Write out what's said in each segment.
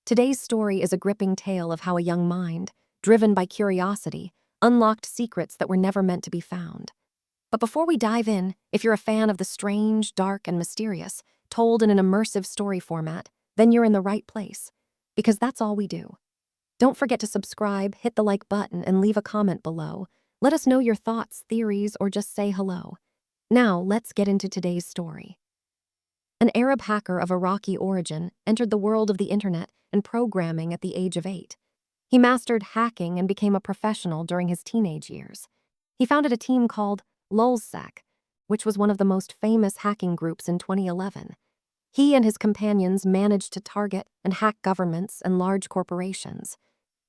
Today's story is a gripping tale of how a young mind, driven by curiosity, unlocked secrets that were never meant to be found. But before we dive in, if you're a fan of the strange, dark, and mysterious, told in an immersive story format, then you're in the right place. Because that's all we do. Don't forget to subscribe, hit the like button, and leave a comment below. Let us know your thoughts, theories, or just say hello. Now, let's get into today's story. An Arab hacker of Iraqi origin entered the world of the internet and programming at the age of 8. He mastered hacking and became a professional during his teenage years. He founded a team called LulzSec, which was one of the most famous hacking groups in 2011. He and his companions managed to target and hack governments and large corporations.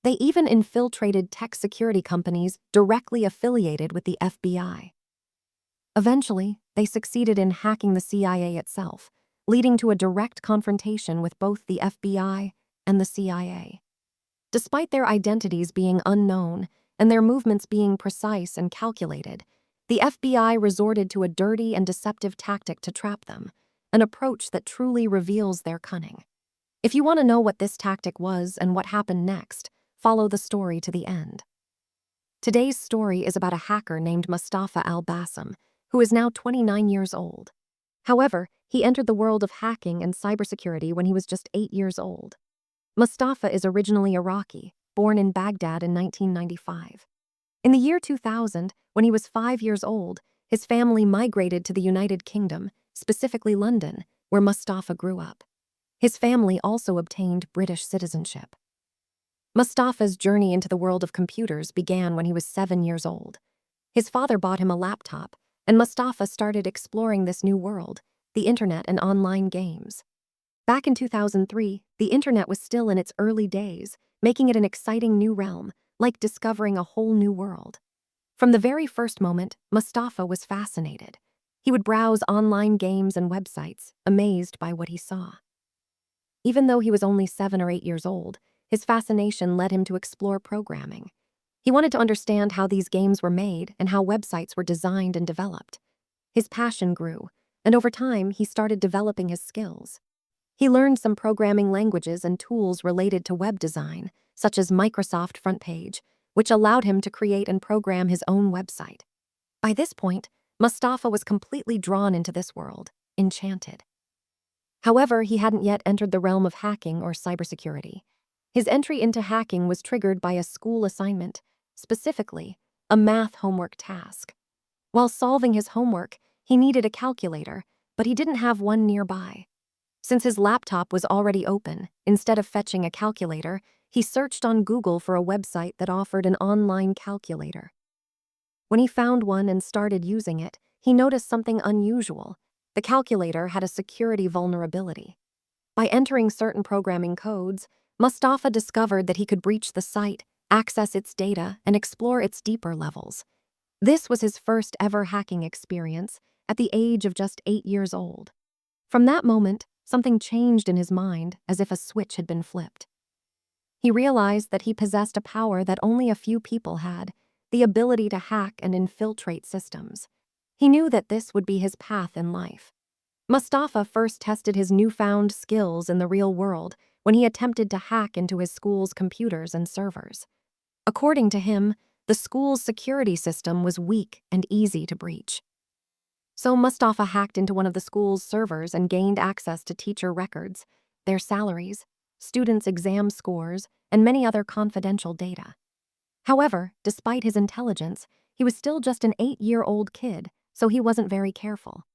They even infiltrated tech security companies directly affiliated with the FBI. Eventually, they succeeded in hacking the CIA itself, leading to a direct confrontation with both the FBI and the CIA. Despite their identities being unknown and their movements being precise and calculated, the FBI resorted to a dirty and deceptive tactic to trap them, an approach that truly reveals their cunning. If you want to know what this tactic was and what happened next, follow the story to the end. Today's story is about a hacker named Mustafa al-Bassam, who is now 29 years old. However, he entered the world of hacking and cybersecurity when he was just 8 years old. Mustafa is originally Iraqi, born in Baghdad in 1995. In the year 2000, when he was 5 years old, his family migrated to the United Kingdom, specifically London, where Mustafa grew up. His family also obtained British citizenship. Mustafa's journey into the world of computers began when he was 7 years old. His father bought him a laptop, and Mustafa started exploring this new world, the internet and online games. Back in 2003, the internet was still in its early days, making it an exciting new realm, like discovering a whole new world. From the very first moment, Mustafa was fascinated. He would browse online games and websites, amazed by what he saw. Even though he was only 7 or 8 years old, his fascination led him to explore programming. He wanted to understand how these games were made and how websites were designed and developed. His passion grew, and over time, he started developing his skills. He learned some programming languages and tools related to web design, such as Microsoft FrontPage, which allowed him to create and program his own website. By this point, Mustafa was completely drawn into this world, enchanted. However, he hadn't yet entered the realm of hacking or cybersecurity. His entry into hacking was triggered by a school assignment, specifically, a math homework task. While solving his homework, he needed a calculator, but he didn't have one nearby. Since his laptop was already open, instead of fetching a calculator, he searched on Google for a website that offered an online calculator. When he found one and started using it, he noticed something unusual. The calculator had a security vulnerability. By entering certain programming codes, Mustafa discovered that he could breach the site, access its data, and explore its deeper levels. This was his first ever hacking experience at the age of just 8 years old. From that moment, something changed in his mind as if a switch had been flipped. He realized that he possessed a power that only a few people had, the ability to hack and infiltrate systems. He knew that this would be his path in life. Mustafa first tested his newfound skills in the real world when he attempted to hack into his school's computers and servers. According to him, the school's security system was weak and easy to breach. So Mustafa hacked into one of the school's servers and gained access to teacher records, their salaries, students' exam scores, and many other confidential data. However, despite his intelligence, he was still just an 8-year-old kid, so he wasn't very careful.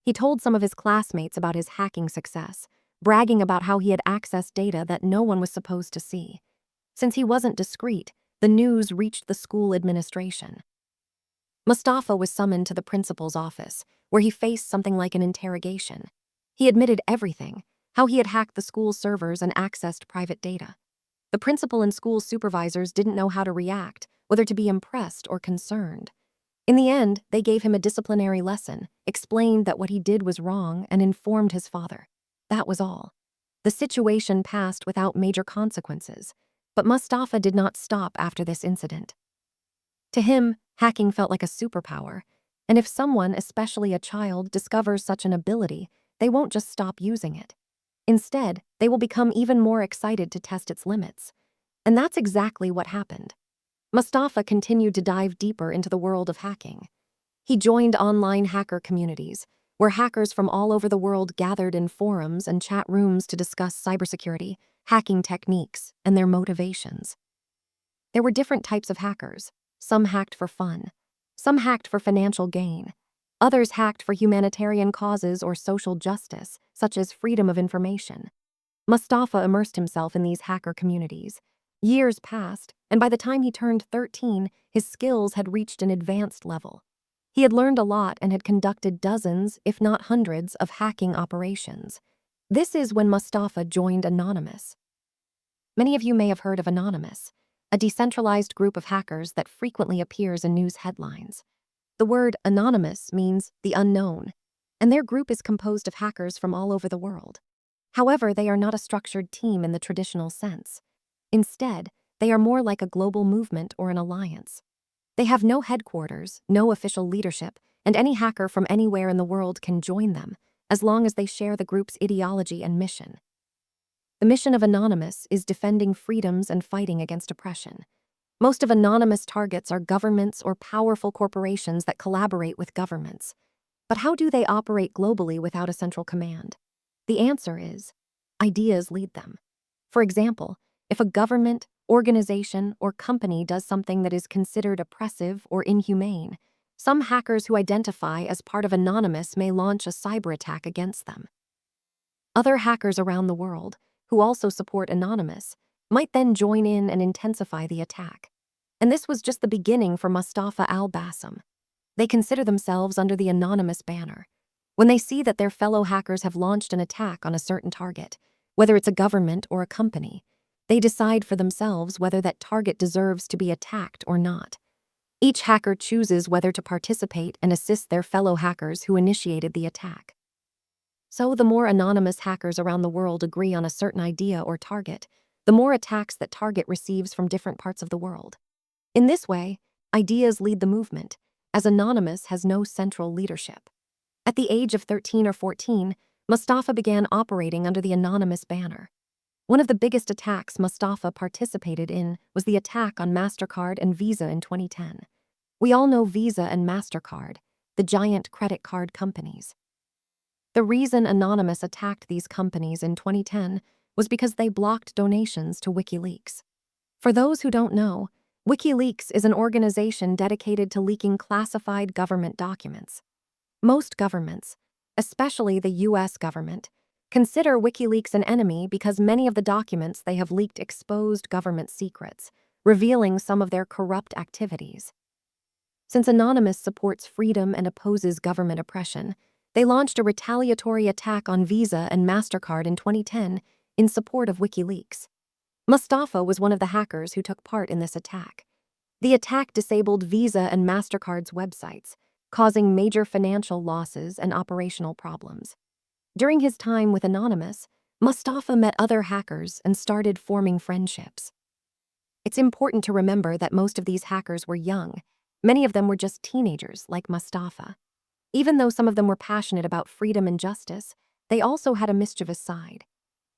He told some of his classmates about his hacking success, bragging about how he had accessed data that no one was supposed to see. Since he wasn't discreet, the news reached the school administration. Mustafa was summoned to the principal's office, where he faced something like an interrogation. He admitted everything, how he had hacked the school servers and accessed private data. The principal and school supervisors didn't know how to react, whether to be impressed or concerned. In the end, they gave him a disciplinary lesson, explained that what he did was wrong, and informed his father. That was all. The situation passed without major consequences, but Mustafa did not stop after this incident. To him, hacking felt like a superpower, and if someone, especially a child, discovers such an ability, they won't just stop using it. Instead, they will become even more excited to test its limits. And that's exactly what happened. Mustafa continued to dive deeper into the world of hacking. He joined online hacker communities, where hackers from all over the world gathered in forums and chat rooms to discuss cybersecurity, hacking techniques, and their motivations. There were different types of hackers. Some hacked for fun. Some hacked for financial gain. Others hacked for humanitarian causes or social justice, such as freedom of information. Mustafa immersed himself in these hacker communities. Years passed, and by the time he turned 13, his skills had reached an advanced level. He had learned a lot and had conducted dozens, if not hundreds, of hacking operations. This is when Mustafa joined Anonymous. Many of you may have heard of Anonymous, a decentralized group of hackers that frequently appears in news headlines. The word anonymous means the unknown, and their group is composed of hackers from all over the world. However, they are not a structured team in the traditional sense. Instead, they are more like a global movement or an alliance. They have no headquarters, no official leadership, and any hacker from anywhere in the world can join them, as long as they share the group's ideology and mission. The mission of Anonymous is defending freedoms and fighting against oppression. Most of Anonymous targets are governments or powerful corporations that collaborate with governments. But how do they operate globally without a central command? The answer is, ideas lead them. For example, if a government, organization, or company does something that is considered oppressive or inhumane, some hackers who identify as part of Anonymous may launch a cyber attack against them. Other hackers around the world, who also support Anonymous, might then join in and intensify the attack. And this was just the beginning for Mustafa al-Bassam. They consider themselves under the Anonymous banner. When they see that their fellow hackers have launched an attack on a certain target, whether it's a government or a company, they decide for themselves whether that target deserves to be attacked or not. Each hacker chooses whether to participate and assist their fellow hackers who initiated the attack. So the more anonymous hackers around the world agree on a certain idea or target, the more attacks that target receives from different parts of the world. In this way, ideas lead the movement, as Anonymous has no central leadership. At the age of 13 or 14, Mustafa began operating under the Anonymous banner. One of the biggest attacks Mustafa participated in was the attack on MasterCard and Visa in 2010. We all know Visa and MasterCard, the giant credit card companies. The reason Anonymous attacked these companies in 2010 was because they blocked donations to WikiLeaks. For those who don't know, WikiLeaks is an organization dedicated to leaking classified government documents. Most governments, especially the US government, consider WikiLeaks an enemy because many of the documents they have leaked exposed government secrets, revealing some of their corrupt activities. Since Anonymous supports freedom and opposes government oppression, they launched a retaliatory attack on Visa and MasterCard in 2010 in support of WikiLeaks. Mustafa was one of the hackers who took part in this attack. The attack disabled Visa and MasterCard's websites, causing major financial losses and operational problems. During his time with Anonymous, Mustafa met other hackers and started forming friendships. It's important to remember that most of these hackers were young. Many of them were just teenagers like Mustafa. Even though some of them were passionate about freedom and justice, they also had a mischievous side.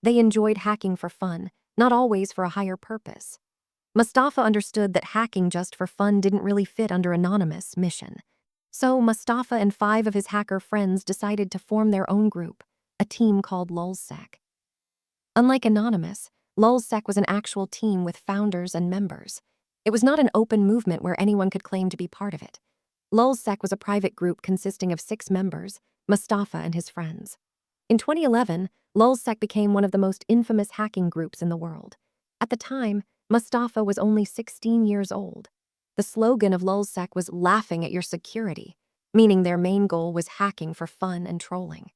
They enjoyed hacking for fun, not always for a higher purpose. Mustafa understood that hacking just for fun didn't really fit under Anonymous' mission. So Mustafa and 5 of his hacker friends decided to form their own group, a team called LulzSec. Unlike Anonymous, LulzSec was an actual team with founders and members. It was not an open movement where anyone could claim to be part of it. LulzSec was a private group consisting of 6 members, Mustafa and his friends. In 2011, LulzSec became one of the most infamous hacking groups in the world. At the time, Mustafa was only 16 years old. The slogan of LulzSec was "laughing at your security," meaning their main goal was hacking for fun and trolling.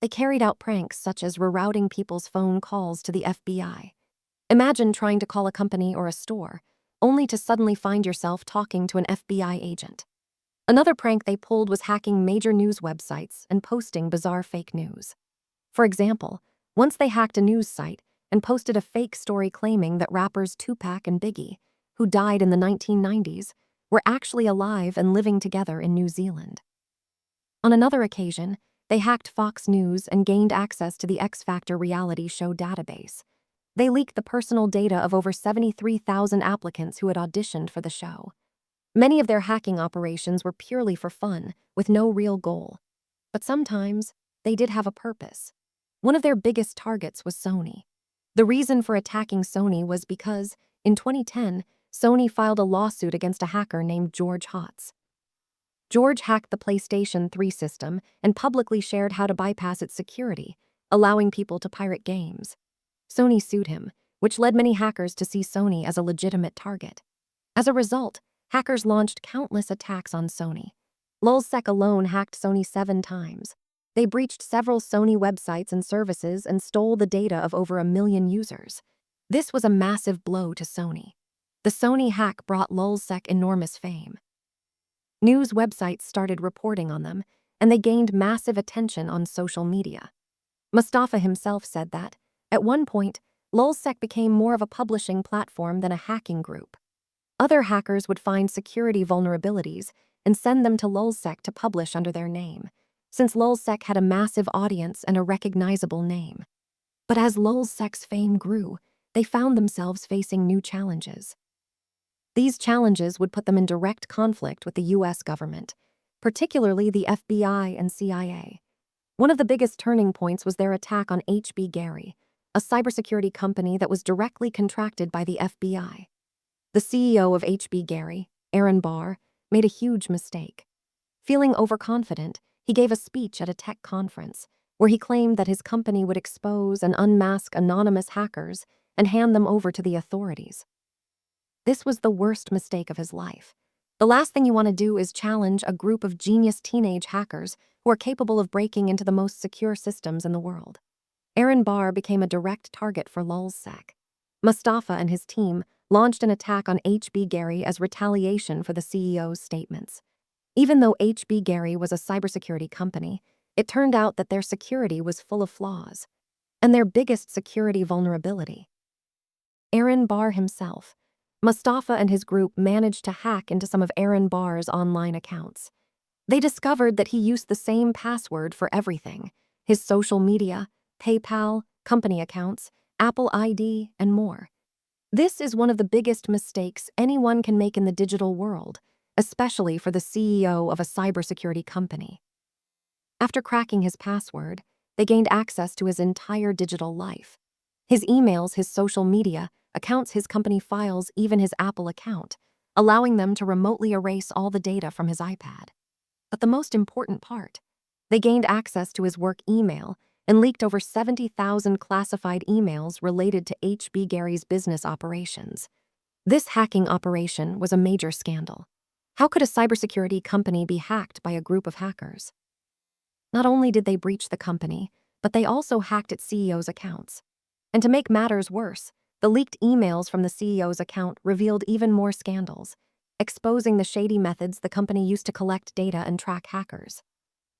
They carried out pranks such as rerouting people's phone calls to the FBI. Imagine trying to call a company or a store, only to suddenly find yourself talking to an FBI agent. Another prank they pulled was hacking major news websites and posting bizarre fake news. For example, once they hacked a news site and posted a fake story claiming that rappers Tupac and Biggie, who died in the 1990s, were actually alive and living together in New Zealand. On another occasion, they hacked Fox News and gained access to the X Factor reality show database. They leaked the personal data of over 73,000 applicants who had auditioned for the show. Many of their hacking operations were purely for fun, with no real goal. But sometimes, they did have a purpose. One of their biggest targets was Sony. The reason for attacking Sony was because, in 2010, Sony filed a lawsuit against a hacker named George Hotz. George hacked the PlayStation 3 system and publicly shared how to bypass its security, allowing people to pirate games. Sony sued him, which led many hackers to see Sony as a legitimate target. As a result, hackers launched countless attacks on Sony. LulzSec alone hacked Sony 7 times. They breached several Sony websites and services and stole the data of over 1 million users. This was a massive blow to Sony. The Sony hack brought LulzSec enormous fame. News websites started reporting on them, and they gained massive attention on social media. Mustafa himself said that, at one point, LulzSec became more of a publishing platform than a hacking group. Other hackers would find security vulnerabilities and send them to LulzSec to publish under their name, since LulzSec had a massive audience and a recognizable name. But as LulzSec's fame grew, they found themselves facing new challenges. These challenges would put them in direct conflict with the US government, particularly the FBI and CIA. One of the biggest turning points was their attack on HB Gary, a cybersecurity company that was directly contracted by the FBI. The CEO of HB Gary, Aaron Barr, made a huge mistake. Feeling overconfident, he gave a speech at a tech conference where he claimed that his company would expose and unmask anonymous hackers and hand them over to the authorities. This was the worst mistake of his life. The last thing you want to do is challenge a group of genius teenage hackers who are capable of breaking into the most secure systems in the world. Aaron Barr became a direct target for LulzSec. Mustafa and his team launched an attack on HB Gary as retaliation for the CEO's statements. Even though HB Gary was a cybersecurity company, it turned out that their security was full of flaws. And their biggest security vulnerability. Aaron Barr himself. Mustafa and his group managed to hack into some of Aaron Barr's online accounts. They discovered that he used the same password for everything: his social media, PayPal, company accounts, Apple ID, and more. This is one of the biggest mistakes anyone can make in the digital world, especially for the CEO of a cybersecurity company. After cracking his password, they gained access to his entire digital life. His emails, his social media, accounts, his company files, even his Apple account, allowing them to remotely erase all the data from his iPad. But the most important part, they gained access to his work email and leaked over 70,000 classified emails related to HB Gary's business operations. This hacking operation was a major scandal. How could a cybersecurity company be hacked by a group of hackers? Not only did they breach the company, but they also hacked its CEO's accounts. And to make matters worse, the leaked emails from the CEO's account revealed even more scandals, exposing the shady methods the company used to collect data and track hackers.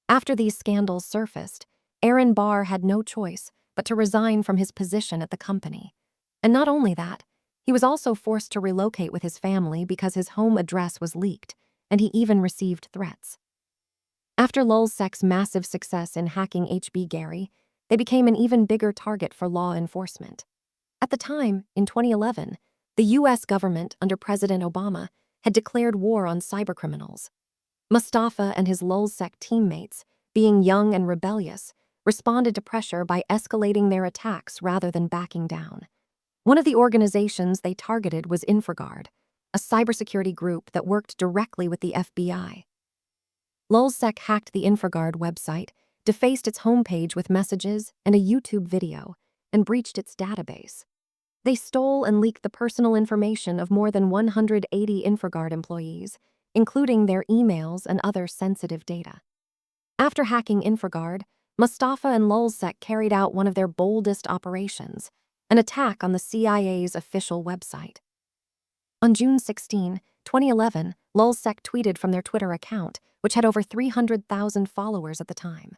After these scandals surfaced, Aaron Barr had no choice but to resign from his position at the company. And not only that, he was also forced to relocate with his family because his home address was leaked, and he even received threats. After LulzSec's massive success in hacking HB Gary, they became an even bigger target for law enforcement. At the time, in 2011, the US government, under President Obama, had declared war on cybercriminals. Mustafa and his LulzSec teammates, being young and rebellious, responded to pressure by escalating their attacks rather than backing down. One of the organizations they targeted was InfraGard, a cybersecurity group that worked directly with the FBI. LulzSec hacked the InfraGard website, defaced its homepage with messages and a YouTube video, and breached its database. They stole and leaked the personal information of more than 180 InfraGard employees, including their emails and other sensitive data. After hacking InfraGard, Mustafa and LulzSec carried out one of their boldest operations, an attack on the CIA's official website. On June 16, 2011, LulzSec tweeted from their Twitter account, which had over 300,000 followers at the time.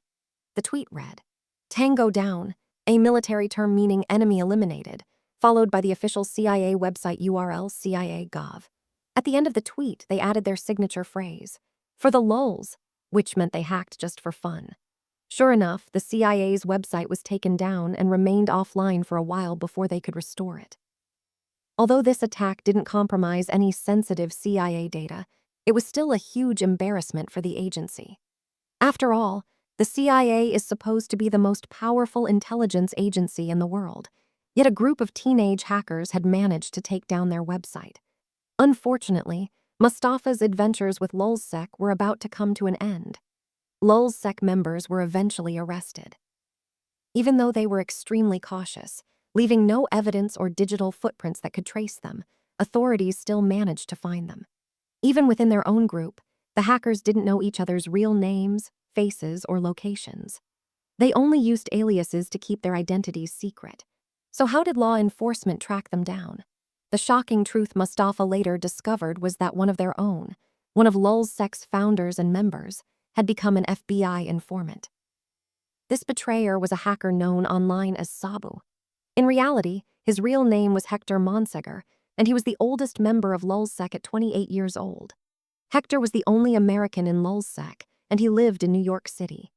The tweet read, "Tango down, a military term meaning enemy eliminated," followed by the official CIA website URL CIA.gov. At the end of the tweet, they added their signature phrase, "For the lulz," which meant they hacked just for fun. Sure enough, the CIA's website was taken down and remained offline for a while before they could restore it. Although this attack didn't compromise any sensitive CIA data, it was still a huge embarrassment for the agency. After all, the CIA is supposed to be the most powerful intelligence agency in the world, yet a group of teenage hackers had managed to take down their website. Unfortunately, Mustafa's adventures with LulzSec were about to come to an end. LulzSec members were eventually arrested. Even though they were extremely cautious, leaving no evidence or digital footprints that could trace them, authorities still managed to find them. Even within their own group, the hackers didn't know each other's real names, faces, or locations. They only used aliases to keep their identities secret. So how did law enforcement track them down? The shocking truth Mustafa later discovered was that one of their own, one of LulzSec's founders and members, had become an FBI informant. This betrayer was a hacker known online as Sabu. In reality, his real name was Hector Monsegur, and he was the oldest member of LulzSec at 28 years old. Hector was the only American in LulzSec, and he lived in New York City.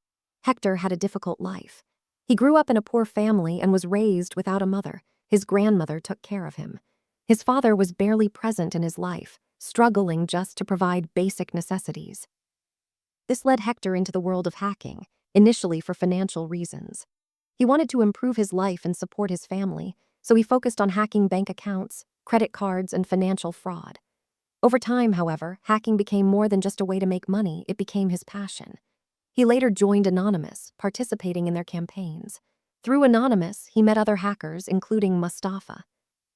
Hector had a difficult life. He grew up in a poor family and was raised without a mother. His grandmother took care of him. His father was barely present in his life, struggling just to provide basic necessities. This led Hector into the world of hacking, initially for financial reasons. He wanted to improve his life and support his family, so he focused on hacking bank accounts, credit cards, and financial fraud. Over time, however, hacking became more than just a way to make money, it became his passion. He later joined Anonymous, participating in their campaigns. Through Anonymous, he met other hackers, including Mustafa.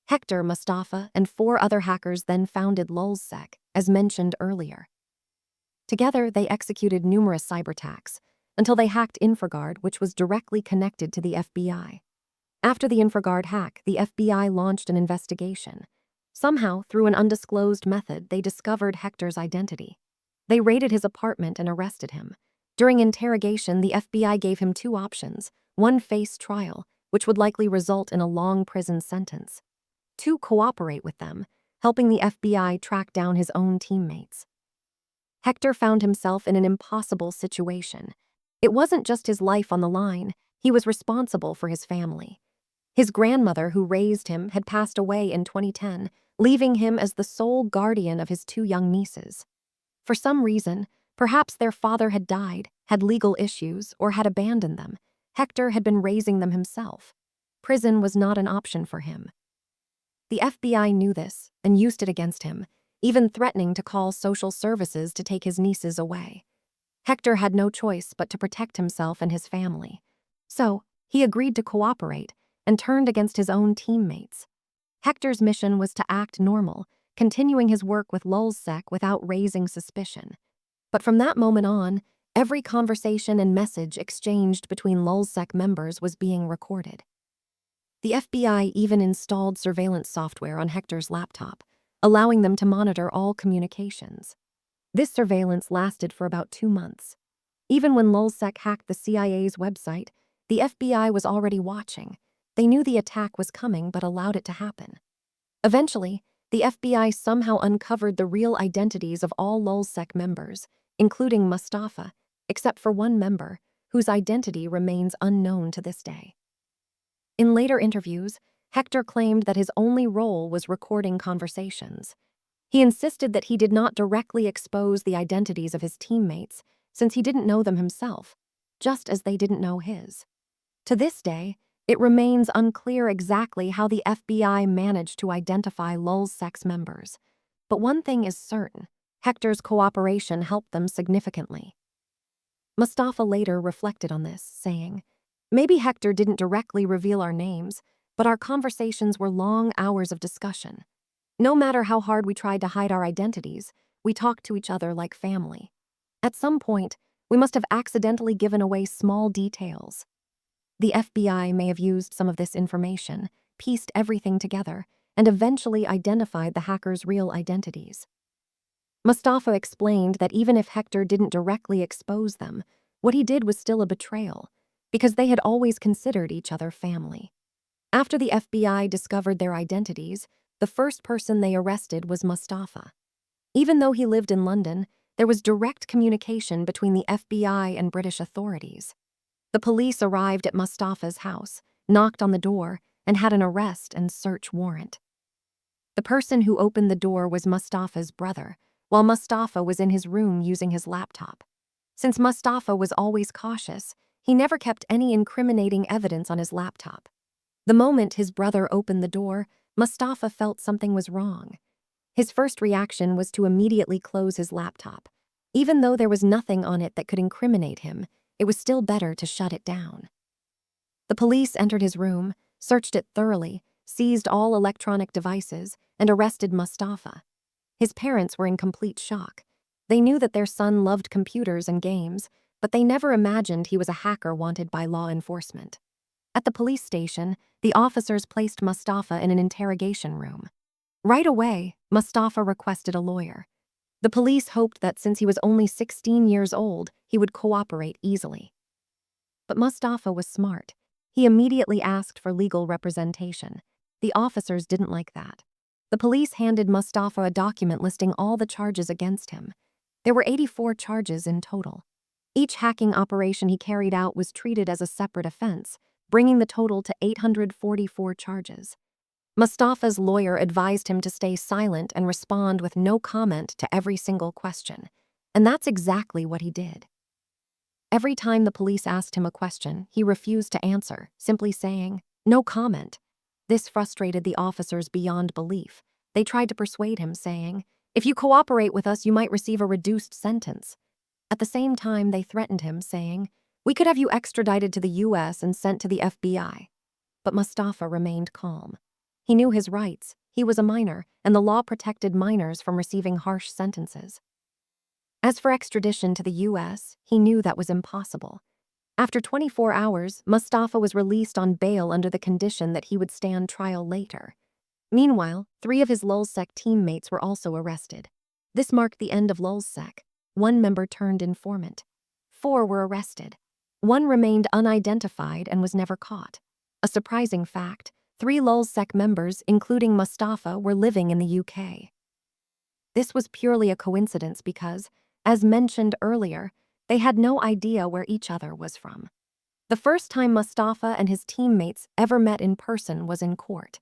Hector, Mustafa, and 4 other hackers then founded LulzSec, as mentioned earlier. Together, they executed numerous cyberattacks, until they hacked InfraGard, which was directly connected to the FBI. After the InfraGard hack, the FBI launched an investigation. Somehow, through an undisclosed method, they discovered Hector's identity. They raided his apartment and arrested him. During interrogation, the FBI gave him 2 options: 1, face trial, which would likely result in a long prison sentence; 2, cooperate with them, helping the FBI track down his own teammates. Hector found himself in an impossible situation. It wasn't just his life on the line, he was responsible for his family. His grandmother, who raised him, had passed away in 2010, leaving him as the sole guardian of his 2 young nieces. For some reason, perhaps their father had died, had legal issues, or had abandoned them, Hector had been raising them himself. Prison was not an option for him. The FBI knew this and used it against him, even threatening to call social services to take his nieces away. Hector had no choice but to protect himself and his family. So, he agreed to cooperate and turned against his own teammates. Hector's mission was to act normal, continuing his work with LulzSec without raising suspicion. But from that moment on, every conversation and message exchanged between LulzSec members was being recorded. The FBI even installed surveillance software on Hector's laptop, allowing them to monitor all communications. This surveillance lasted for about 2 months. Even when LulzSec hacked the CIA's website, the FBI was already watching. They knew the attack was coming but allowed it to happen. Eventually, the FBI somehow uncovered the real identities of all LulzSec members, including Mustafa, except for one member, whose identity remains unknown to this day. In later interviews, Hector claimed that his only role was recording conversations. He insisted that he did not directly expose the identities of his teammates, since he didn't know them himself, just as they didn't know his. To this day, it remains unclear exactly how the FBI managed to identify LulzSec's members. But one thing is certain: Hector's cooperation helped them significantly. Mustafa later reflected on this, saying, "Maybe Hector didn't directly reveal our names, but our conversations were long hours of discussion. No matter how hard we tried to hide our identities, we talked to each other like family. At some point, we must have accidentally given away small details." The FBI may have used some of this information, pieced everything together, and eventually identified the hackers' real identities. Mustafa explained that even if Hector didn't directly expose them, what he did was still a betrayal, because they had always considered each other family. After the FBI discovered their identities, the first person they arrested was Mustafa. Even though he lived in London, there was direct communication between the FBI and British authorities. The police arrived at Mustafa's house, knocked on the door, and had an arrest and search warrant. The person who opened the door was Mustafa's brother, while Mustafa was in his room using his laptop. Since Mustafa was always cautious, he never kept any incriminating evidence on his laptop. The moment his brother opened the door, Mustafa felt something was wrong. His first reaction was to immediately close his laptop. Even though there was nothing on it that could incriminate him, it was still better to shut it down. The police entered his room, searched it thoroughly, seized all electronic devices, and arrested Mustafa. His parents were in complete shock. They knew that their son loved computers and games, but they never imagined he was a hacker wanted by law enforcement. At the police station, the officers placed Mustafa in an interrogation room. Right away, Mustafa requested a lawyer. The police hoped that since he was only 16 years old, he would cooperate easily. But Mustafa was smart. He immediately asked for legal representation. The officers didn't like that. The police handed Mustafa a document listing all the charges against him. There were 84 charges in total. Each hacking operation he carried out was treated as a separate offense, bringing the total to 844 charges. Mustafa's lawyer advised him to stay silent and respond with no comment to every single question. And that's exactly what he did. Every time the police asked him a question, he refused to answer, simply saying, "No comment." This frustrated the officers beyond belief. They tried to persuade him, saying, "If you cooperate with us, you might receive a reduced sentence." At the same time, they threatened him, saying, "We could have you extradited to the US and sent to the FBI." But Mustafa remained calm. He knew his rights. He was a minor, and the law protected minors from receiving harsh sentences. As for extradition to the US, he knew that was impossible. After 24 hours, Mustafa was released on bail under the condition that he would stand trial later. Meanwhile, 3 of his LulzSec teammates were also arrested. This marked the end of LulzSec. 1 member turned informant. 4 were arrested. 1 remained unidentified and was never caught. A surprising fact, 3 LulzSec members, including Mustafa, were living in the UK. This was purely a coincidence because, as mentioned earlier, they had no idea where each other was from. The first time Mustafa and his teammates ever met in person was in court.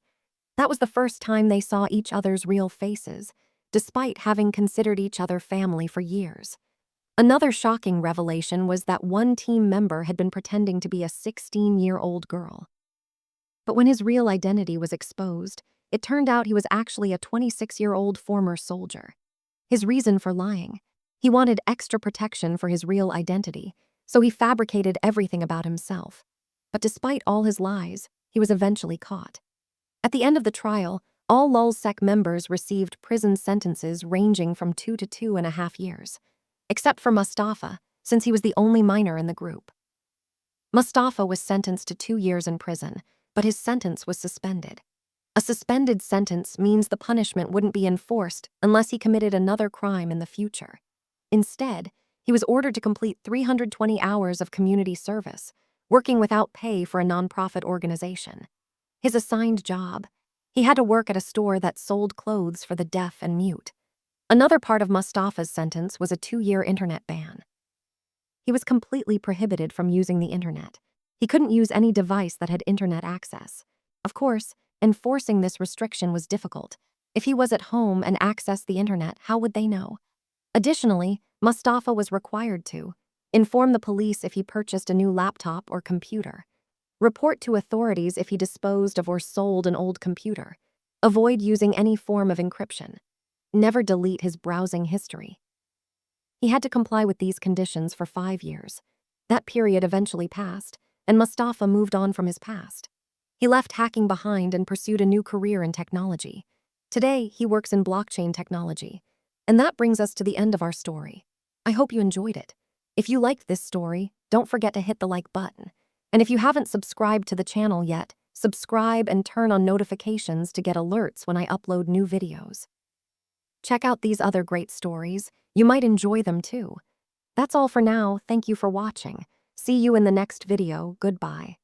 That was the first time they saw each other's real faces, despite having considered each other family for years. Another shocking revelation was that one team member had been pretending to be a 16-year-old girl. But when his real identity was exposed, it turned out he was actually a 26-year-old former soldier. His reason for lying: he wanted extra protection for his real identity, so he fabricated everything about himself. But despite all his lies, he was eventually caught. At the end of the trial, all LulzSec members received prison sentences ranging from 2 to 2.5 years, except for Mustafa, since he was the only minor in the group. Mustafa was sentenced to 2 years in prison, but his sentence was suspended. A suspended sentence means the punishment wouldn't be enforced unless he committed another crime in the future. Instead, he was ordered to complete 320 hours of community service, working without pay for a nonprofit organization. His assigned job: he had to work at a store that sold clothes for the deaf and mute. Another part of Mustafa's sentence was a 2-year internet ban. He was completely prohibited from using the internet. He couldn't use any device that had internet access. Of course, enforcing this restriction was difficult. If he was at home and accessed the internet, how would they know? Additionally, Mustafa was required to inform the police if he purchased a new laptop or computer, report to authorities if he disposed of or sold an old computer, avoid using any form of encryption, never delete his browsing history. He had to comply with these conditions for 5 years. That period eventually passed, and Mustafa moved on from his past. He left hacking behind and pursued a new career in technology. Today, he works in blockchain technology. And that brings us to the end of our story. I hope you enjoyed it. If you liked this story, don't forget to hit the like button. And if you haven't subscribed to the channel yet, subscribe and turn on notifications to get alerts when I upload new videos. Check out these other great stories. You might enjoy them too. That's all for now. Thank you for watching. See you in the next video. Goodbye.